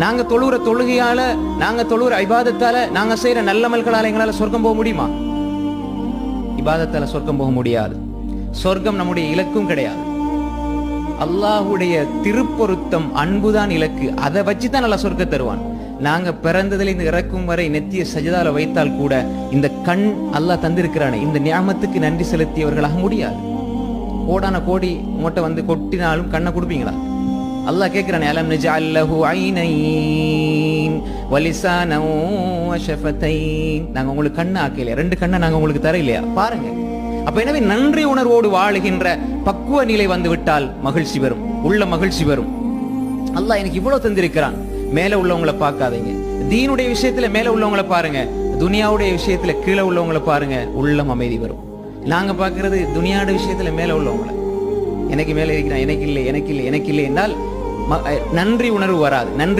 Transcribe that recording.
நாங்க தொழுற தொழுகையால, நாங்க தொழுற இபாதத்தால, நாங்க செய்யற நல்லமல்களால எங்களால சொர்க்கம் போக முடியுமா? இபாதத்தால சொர்க்கம் போக முடியாது. சொர்க்கம் நம்முடைய இலக்கும் கிடையாது. அல்லாஹுடைய திருப்பொருத்தம், அன்புதான் இலக்கு. அதை வச்சுதான் நல்லா சொர்க்க தருவான். நாங்க பிறந்ததில் இந்த இறக்கும் வரை நெத்திய சஜதால வைத்தால் கூட இந்த கண் அல்லாஹ் தந்திருக்கிறானே, இந்த நியாமத்துக்கு நன்றி செலுத்தியவர்களாக முடியாது. கோடான கோடி உங்கள்கிட்ட வந்து கொட்டினாலும் கண்ணை கொடுப்பீங்களா? அல்லாஹ் கேட்கிறானே, அலம் நஜஅல் லஹு ஐனைன் வலிசானன் வஷஃபதைன். நாங்க உங்களுக்கு கண்ணை ஆக்கலையா? 2 கண்ணை நாங்க உங்களுக்கு தர இல்லையா? பாருங்க. அப்ப எனவே நன்றி உணர்வோடு வாழுகின்ற பக்குவ நிலை வந்து விட்டால் மகிழ்ச்சி வரும், உள்ள மகிழ்ச்சி வரும். அல்லாஹ் எனக்கு இவ்வளவு தந்திருக்கிறான். மேல உள்ளவங்களை பார்க்காதீங்க. தீனுடைய விஷயத்துல மேல உள்ளவங்களை பாருங்க, துனியாவுடைய விஷயத்துல கீழே உள்ளவங்களை பாருங்க, உள்ளம் அமைதி வரும். நாங்க பாக்குறது துனியாட விஷயத்துல மேல உள்ளவங்களை, எனக்கு மேல இருக்கிறான், எனக்கு இல்லை, எனக்கு இல்லை, எனக்கு இல்லை என்றால் நன்றி உணர்வு வராது. நன்றி